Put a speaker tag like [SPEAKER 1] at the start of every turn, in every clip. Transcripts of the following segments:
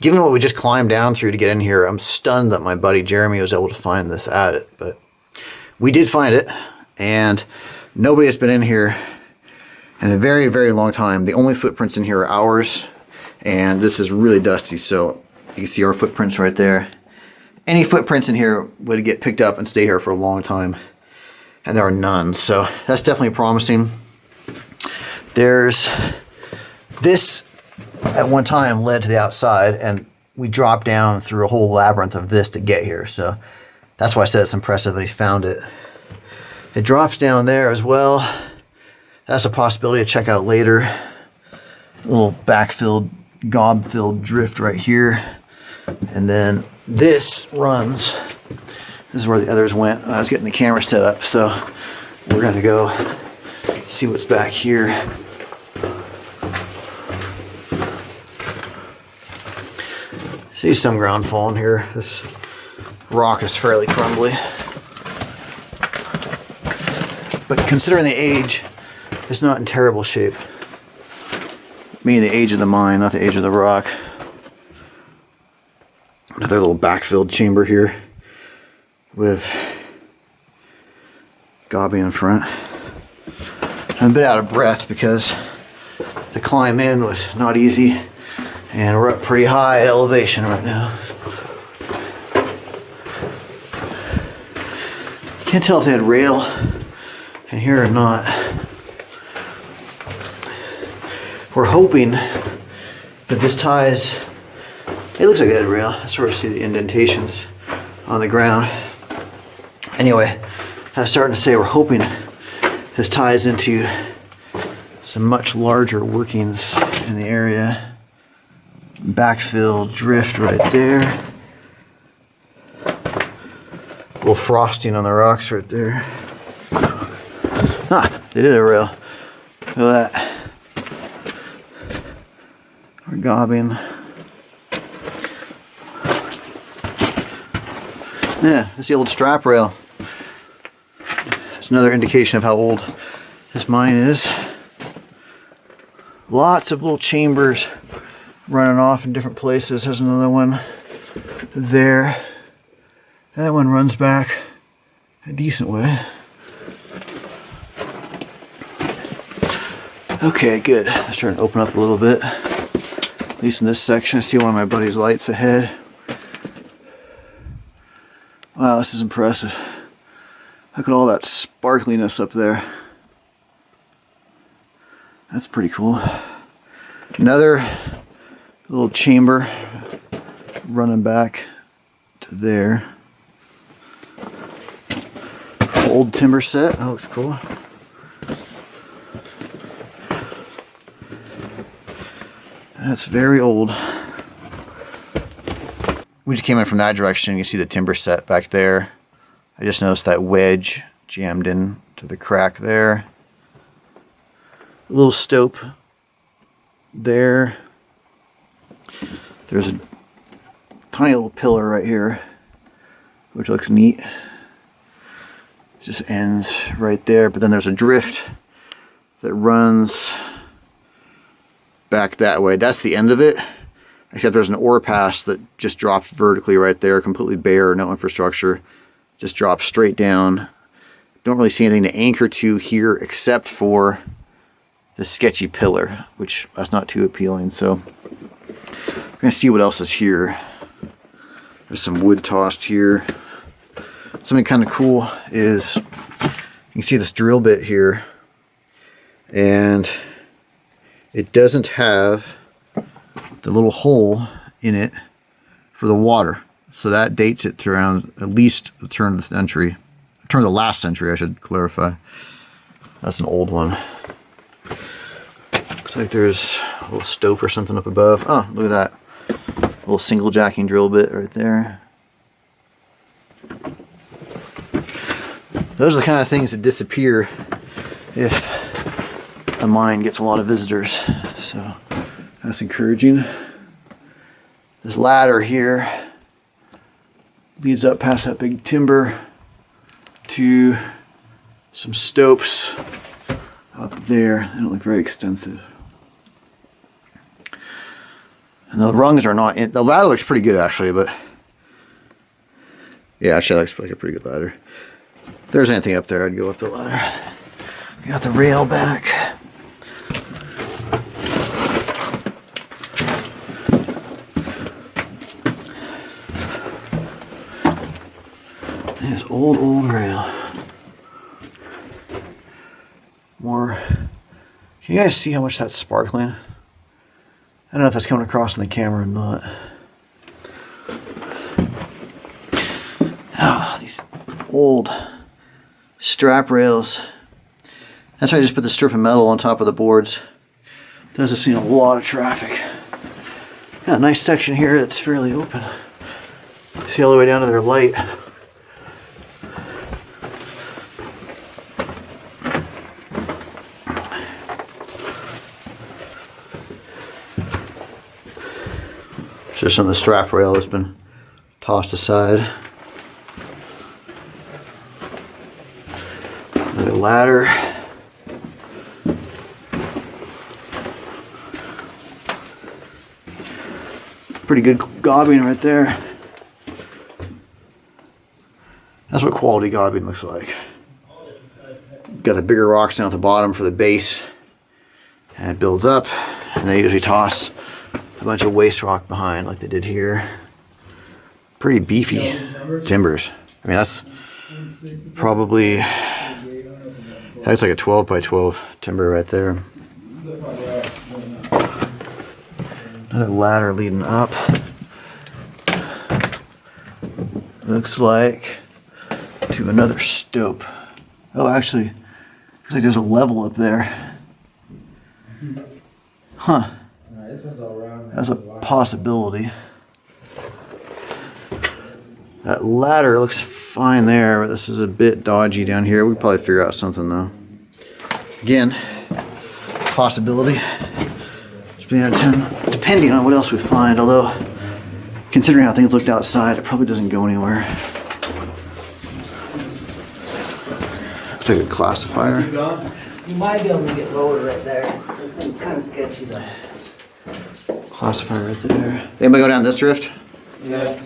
[SPEAKER 1] given what we just climbed down through to get in here, I'm stunned that my buddy Jeremy was able to find this at it. But we did find it, and nobody has been in here in a very, very long time. The only footprints in here are ours, and this is really dusty, so you can see our footprints right there. Any footprints in here would get picked up and stay here for a long time, and there are none, so that's definitely promising. There's this at one time led to the outside, and we dropped down through a whole labyrinth of this to get here, so that's why I said it's impressive that he found it. It drops down there as well. That's a possibility to check out later. A little backfilled, gob-filled drift right here. And then this runs. This is where the others went. I was getting the camera set up, so we're gonna go see what's back here. See some ground falling here. This rock is fairly crumbly. But considering the age, it's not in terrible shape. Meaning the age of the mine, not the age of the rock. Another little backfilled chamber here with gobby in front. I'm a bit out of breath because the climb in was not easy, and we're up pretty high elevation right now. Can't tell if they had rail in here or not. We're hoping that this ties. It looks like it had rail. I sort of see the indentations on the ground. Anyway, I was starting to say we're hoping this ties into some much larger workings in the area. Backfill drift right there. A little frosting on the rocks right there. Ah, they did a rail. Look at that. We're gobbing. Yeah, that's the old strap rail. That's another indication of how old this mine is. Lots of little chambers running off in different places. There's another one there. That one runs back a decent way. Okay, good. It's starting to open up a little bit. At least in this section, I see one of my buddy's lights ahead. Wow, this is impressive. Look at all that sparkliness up there. That's pretty cool. Another little chamber running back to there. Old timber set. That looks cool. That's very old. We just came in from that direction. You see the timber set back there. I just noticed that wedge jammed in to the crack there. A little stope there. There's a tiny little pillar right here, which looks neat. Just ends right there, but then there's a drift that runs back that way. That's the end of it, except there's an ore pass that just drops vertically right there, completely bare, no infrastructure, just drops straight down. Don't really see anything to anchor to here except for the sketchy pillar, which that's not too appealing. So we're gonna see what else is here. There's some wood tossed here. Something kind of cool is you can see this drill bit here, and it doesn't have the little hole in it for the water. So that dates it to around at least the turn of the century. Turn of the last century, I should clarify. That's an old one. Looks like there's a little stope or something up above. Oh, look at that. A little single jacking drill bit right there. Those are the kind of things that disappear if a mine gets a lot of visitors. So that's encouraging. This ladder here leads up past that big timber to some stopes up there. They don't look very extensive. And the rungs are not in. The ladder looks pretty good actually, but yeah, actually that looks like a pretty good ladder. If there's anything up there, I'd go up the ladder. We got the rail back. This old rail. More. Can you guys see how much that's sparkling? I don't know if that's coming across in the camera or not. Oh, these old strap rails. That's why I just put the strip of metal on top of the boards. Those have seen a lot of traffic. Got a nice section here that's fairly open. See all the way down to their light. Just some of the strap rail has been tossed aside. Another ladder. Pretty good gobbing right there. That's what quality gobbing looks like. Got the bigger rocks down at the bottom for the base. And it builds up. And they usually toss a bunch of waste rock behind like they did here. Pretty beefy timbers. I mean, that's probably, that's like a 12 by 12 timber right there. Another ladder leading up. Looks like to another stope. Oh, actually, looks like there's a level up there. Huh. That's a possibility. That ladder looks fine there, but this is a bit dodgy down here. We'd probably figure out something though. Again, possibility. Just being out of 10, depending on what else we find, although considering how things looked outside, it probably doesn't go anywhere. Looks like a classifier.
[SPEAKER 2] You might be able to get lower right there. It's been kind of sketchy though.
[SPEAKER 1] Classifier right there. Anybody go down this drift?
[SPEAKER 3] Yes.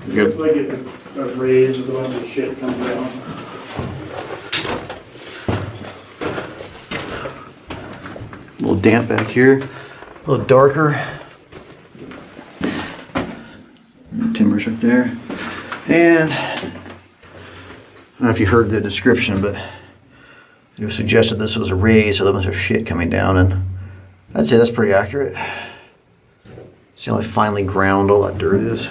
[SPEAKER 1] Good.
[SPEAKER 3] Looks like it's a raise with a bunch of shit comes down.
[SPEAKER 1] A little damp back here. A little darker. Timbers right there. And I don't know if you heard the description, but it was suggested this was a raise, so there was shit coming down, and I'd say that's pretty accurate. See how finely ground all that dirt is?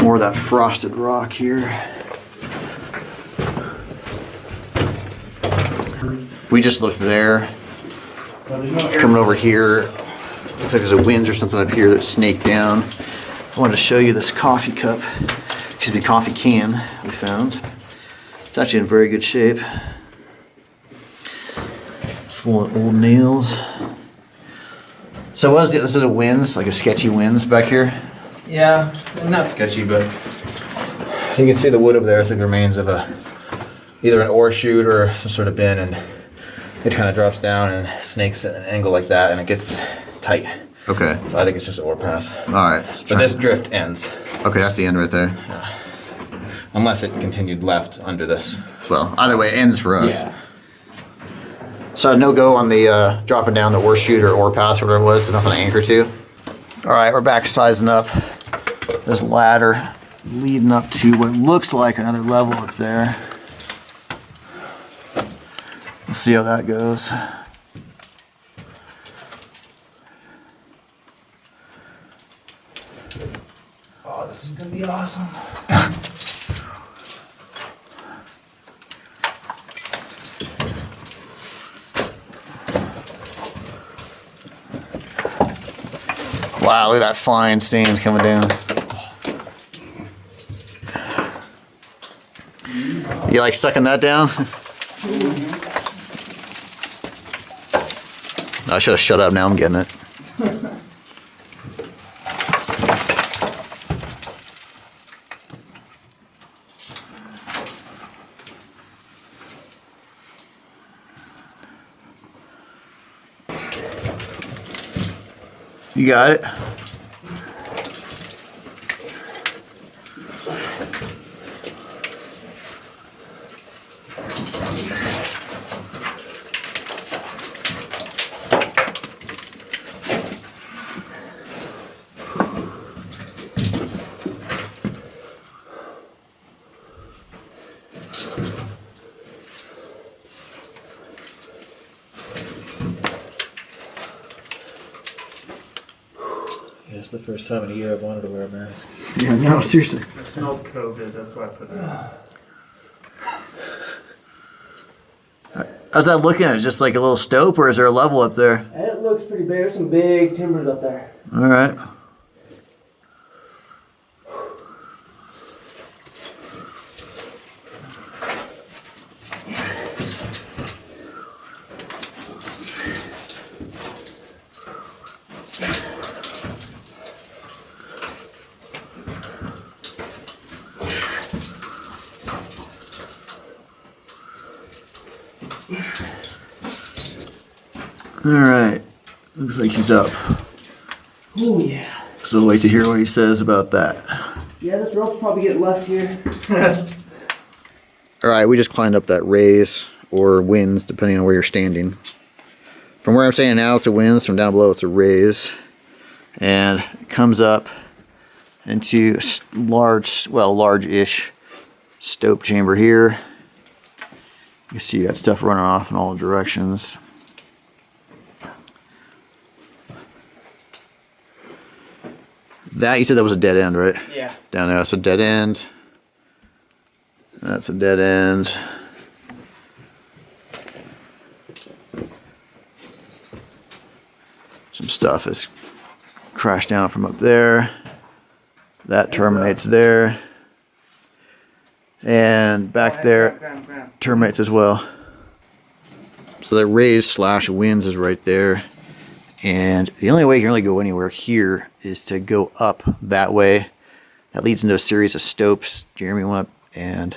[SPEAKER 1] More of that frosted rock here. We just looked there. Coming over here, looks like there's a winds or something up here that snaked down. I wanted to show you this coffee cup, excuse me, coffee can we found. It's actually in very good shape. It's full of old nails. So what is it? This is a winds, like a sketchy winds back here?
[SPEAKER 4] Yeah, not sketchy, but you can see the wood over there. It's like the remains of either an ore chute or some sort of bin, and it kind of drops down and snakes at an angle like that, and it gets tight.
[SPEAKER 1] Okay.
[SPEAKER 4] So I think it's just an ore pass.
[SPEAKER 1] All right.
[SPEAKER 4] But this drift ends.
[SPEAKER 1] Okay, that's the end right there.
[SPEAKER 4] Unless it continued left under this.
[SPEAKER 1] Well, either way, it ends for us.
[SPEAKER 4] Yeah.
[SPEAKER 1] So no go on the dropping down the ore chute or ore pass or whatever it was. There's nothing to anchor to. All right, we're back sizing up this ladder leading up to what looks like another level up there. Let's see how that goes.
[SPEAKER 4] Oh, this is gonna be awesome.
[SPEAKER 1] Wow, look at that fine sand coming down. You like sucking that down? I should have shut up, now I'm getting it. You got it.
[SPEAKER 4] It's the first time in a year I've wanted to wear a mask.
[SPEAKER 1] Yeah, no, seriously.
[SPEAKER 3] I smelled COVID, that's why I put it on.
[SPEAKER 1] How's that looking? Is it just like a little stope, or is there a level up there?
[SPEAKER 2] It looks pretty big. There's some big timbers up there.
[SPEAKER 1] All right. All right. Looks like he's up.
[SPEAKER 2] Oh yeah.
[SPEAKER 1] So I'll wait to hear what he says about that.
[SPEAKER 2] Yeah, this rope's probably getting left here.
[SPEAKER 1] All right, we just climbed up that raise or winds, depending on where you're standing. From where I'm standing now, it's a winds. From down below, it's a raise. And it comes up into a large, well, large-ish stope chamber here. You see you got stuff running off in all directions. That, you said that was a dead end, right?
[SPEAKER 2] Yeah.
[SPEAKER 1] Down there, that's a dead end. That's a dead end. Some stuff is crashed down from up there. That terminates there. And back there terminates as well. So that raised slash winds is right there. And the only way you can really go anywhere here is to go up that way. That leads into a series of stopes. Jeremy went up and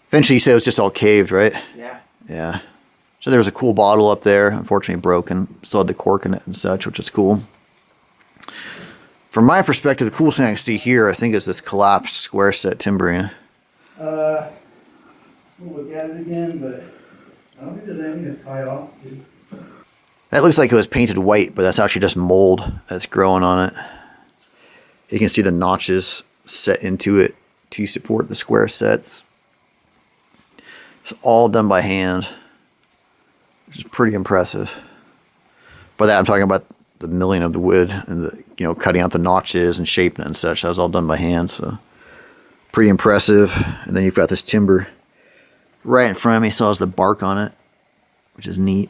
[SPEAKER 1] eventually he said it was just all caved, right?
[SPEAKER 2] Yeah.
[SPEAKER 1] Yeah. So there was a cool bottle up there, unfortunately broken. Still had the cork in it and such, which is cool. From my perspective, the coolest thing I can see here, I think, is this collapsed square set timbering.
[SPEAKER 3] We'll look at it again, but I don't think there's anything to tie off to.
[SPEAKER 1] That looks like it was painted white, but that's actually just mold that's growing on it. You can see the notches set into it to support the square sets. It's all done by hand, which is pretty impressive. By that, I'm talking about the milling of the wood and the, you know, cutting out the notches and shaping it and such. That was all done by hand, so pretty impressive. And then you've got this timber right in front of me. Still has the bark on it, which is neat.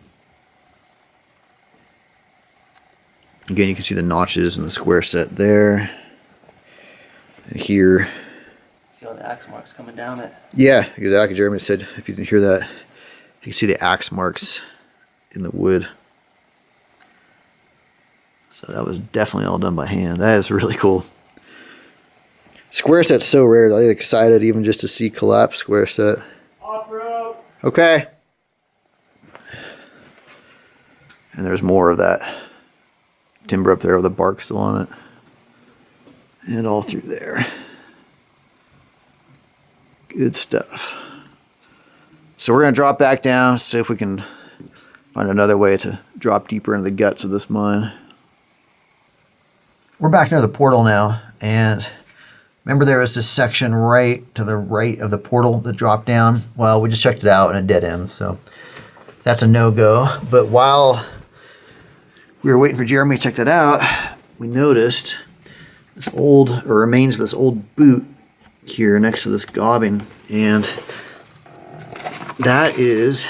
[SPEAKER 1] Again, you can see the notches and the square set there. And here.
[SPEAKER 2] See all the axe marks coming down it.
[SPEAKER 1] Yeah, exactly. Jeremy said if you didn't hear that, you can see the axe marks in the wood. So that was definitely all done by hand. That is really cool. Square set's so rare. I get excited even just to see collapsed square set.
[SPEAKER 3] Off-road!
[SPEAKER 1] Okay. And there's more of that timber up there with the bark still on it. And all through there. Good stuff. So we're going to drop back down, see if we can find another way to drop deeper into the guts of this mine. We're back near the portal now, and remember there was this section right to the right of the portal that dropped down? Well, we just checked it out and it dead ends, so that's a no-go. But while we were waiting for Jeremy to check that out, we noticed this old, or remains of this old boot here next to this gobbing, and that is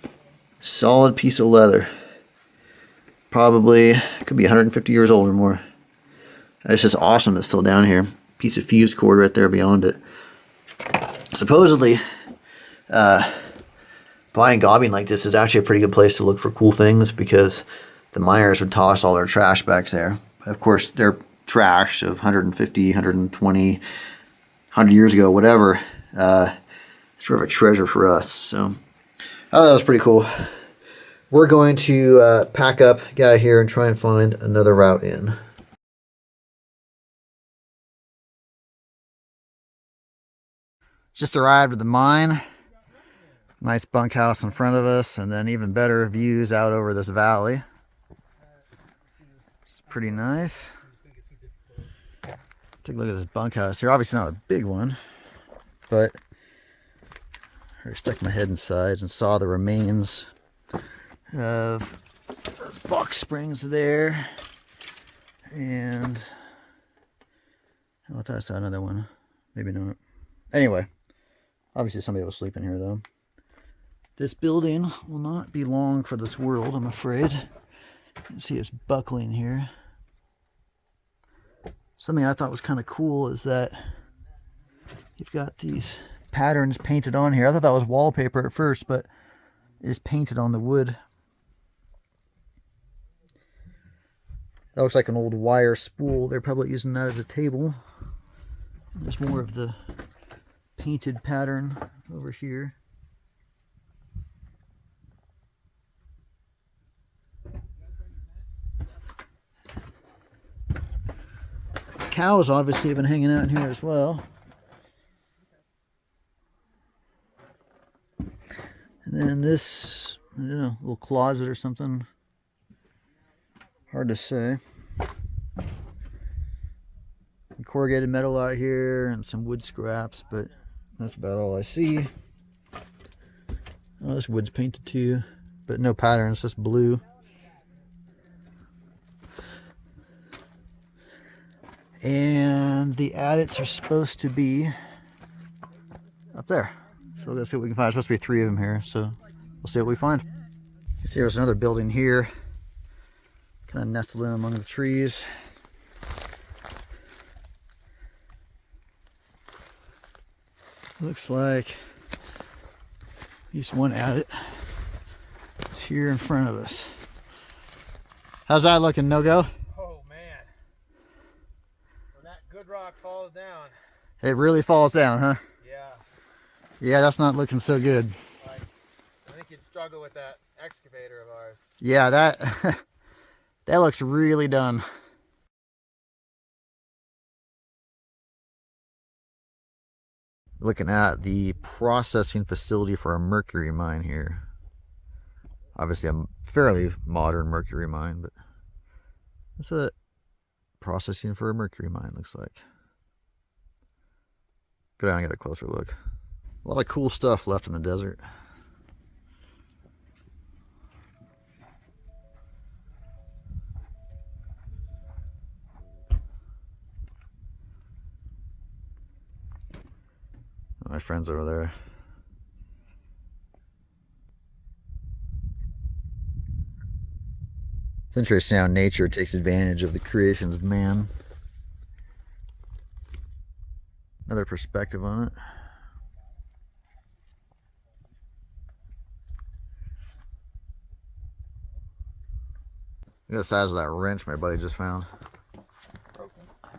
[SPEAKER 1] a solid piece of leather. Probably could be 150 years old or more. It's just awesome it's still down here. Piece of fuse cord right there beyond it. Supposedly, buying gobbing like this is actually a pretty good place to look for cool things because the miners would toss all their trash back there. Of course, their trash of 150, 120, 100 years ago, whatever, sort of a treasure for us. So I thought that was pretty cool. we're going to pack up, get out of here, and try and find another route in. Just arrived at the mine. Nice bunkhouse in front of us, and then even better views out over this valley. It's pretty nice. Take a look at this bunkhouse here. Obviously not a big one, but I stuck my head inside and saw the remains of those box springs there. And I thought I saw another one. Maybe not. Anyway, obviously somebody was sleeping here though. This building will not be long for this world, I'm afraid. You can see it's buckling here. Something I thought was kind of cool is that you've got these patterns painted on here. I thought that was wallpaper at first, but it's painted on the wood. That looks like an old wire spool. They're probably using that as a table. There's more of the painted pattern over here. Cows obviously have been hanging out in here as well. And then this, I don't know, little closet or something. Hard to say. Some corrugated metal out here and some wood scraps, but that's about all I see. Oh, this wood's painted too, but no patterns, just blue. And the adits are supposed to be up there. So let's see what we can find. There's supposed to be 3 of them here, so we'll see what we find. You can see there's another building here, kind of nestled in among the trees. Looks like at least one adit is here in front of us. How's that looking, no-go?
[SPEAKER 5] Rock falls down.
[SPEAKER 1] It really falls down, huh?
[SPEAKER 5] Yeah.
[SPEAKER 1] Yeah, that's not looking so good.
[SPEAKER 5] Like, I think you'd struggle with that excavator of ours.
[SPEAKER 1] Yeah, that that looks really done. Looking at the processing facility for a mercury mine here. Obviously a fairly modern mercury mine, but that's a processing for a mercury mine, looks like. Go down and get a closer look. A lot of cool stuff left in the desert. My friend's over there. It's interesting how nature takes advantage of the creations of man. Another perspective on it. Look at the size of that wrench my buddy just found.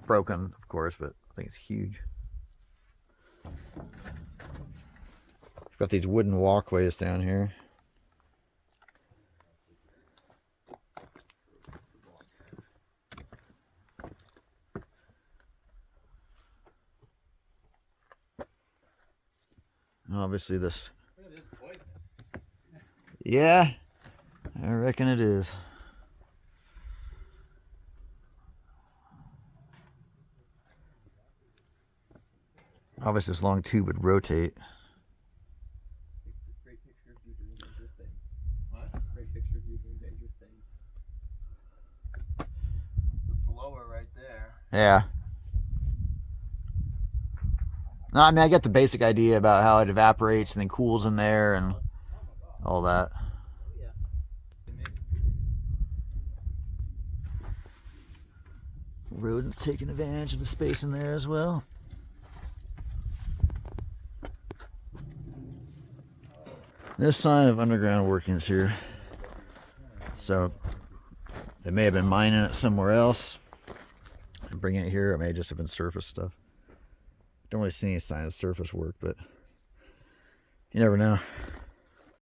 [SPEAKER 1] Broken, of course, but I think it's huge. Got these wooden walkways down here. Obviously this. Yeah, I reckon it is. Obviously this long tube would rotate.
[SPEAKER 5] Great picture of you doing dangerous things. What? Great picture of you doing dangerous things. The blower right there.
[SPEAKER 1] Yeah. No, I mean, I get the basic idea about how it evaporates and then cools in there and all that. Rodents taking advantage of the space in there as well. No sign of underground workings here. So they may have been mining it somewhere else and bringing it here. It may just have been surface stuff. Don't really see any sign of surface work, but you never know.